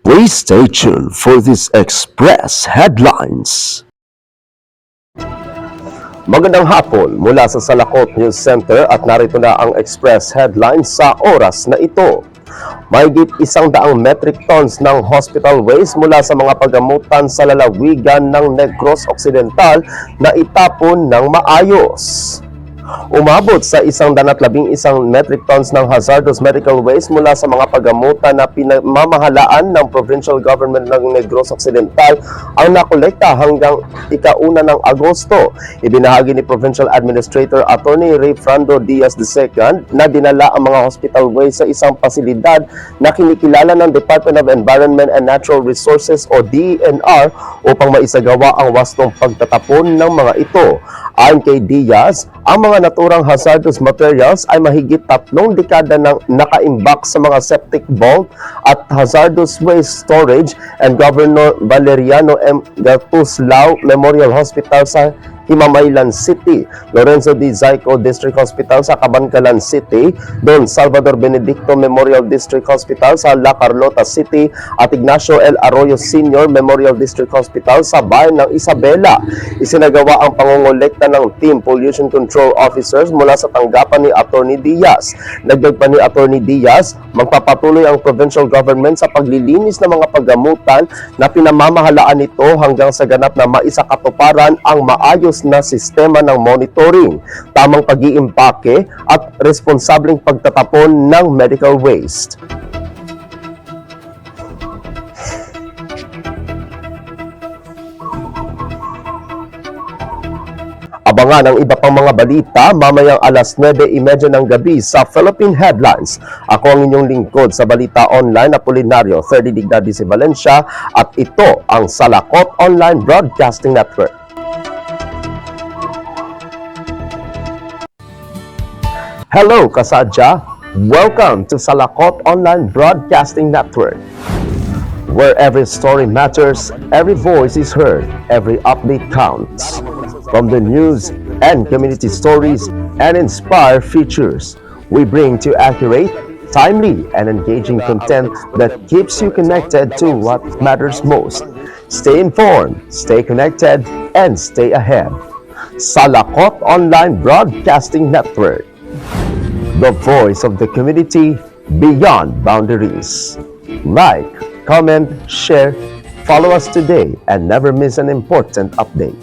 Please stay tuned for these express headlines. Magandang hapon mula sa Salakot News Center at narito na ang express headlines sa oras na ito. Mahigit 100 metric tons ng hospital waste mula sa mga paggamutan sa lalawigan ng Negros Occidental na itapon ng maayos. Umabot sa 111 metric tons ng hazardous medical waste mula sa mga paggamutan na pinamamahalaan ng provincial government ng Negros Occidental ang nakolekta hanggang ika-1 ng Agosto. Ibinahagi ni Provincial Administrator Attorney Ray Frando Diaz II na dinala ang mga hospital waste sa isang pasilidad na kinikilala ng Department of Environment and Natural Resources o DENR upang maisagawa ang wastong pagtatapon ng mga ito. Ayon kay Diaz, ang mga naturang hazardous materials ay mahigit 3 dekada nang nakaimbak sa mga septic vault at hazardous waste storage and Governor Valeriano M. Gatuslao Memorial Hospital sa Himamaylan City, Lorenzo D. Zayco District Hospital sa Cabancalan City, Don Salvador Benedicto Memorial District Hospital sa La Carlota City at Ignacio L. Arroyo Sr. Memorial District Hospital sa bayan ng Isabela. Isinagawa ang pangongolekta ng Team Pollution Control Officers mula sa tanggapan ni Attorney Diaz. Dagdag pa ni Attorney Diaz, magpapatuloy ang provincial government sa paglilinis ng mga paggamutan na pinamamahalaan nito hanggang sa ganap na maisakatuparan ang maayos na sistema ng monitoring, tamang pag-iimpake at responsableng pagtatapon ng medical waste. Abangan ang iba pang mga balita mamayang alas 9:30 ng gabi sa Philippine Headlines. Ako ang inyong lingkod sa Balita Online, Apolinario 30 Dignadi si Valencia, at ito ang Salakot Online Broadcasting Network. Hello kasadya! Welcome to Salakot Online Broadcasting Network, where every story matters, every voice is heard, every update counts. From the news and community stories and inspire features, we bring to accurate, timely, and engaging content that keeps you connected to what matters most. Stay informed, stay connected, and stay ahead. Salakot Online Broadcasting Network, the voice of the community beyond boundaries. Like, comment, share, follow us today, and never miss an important update.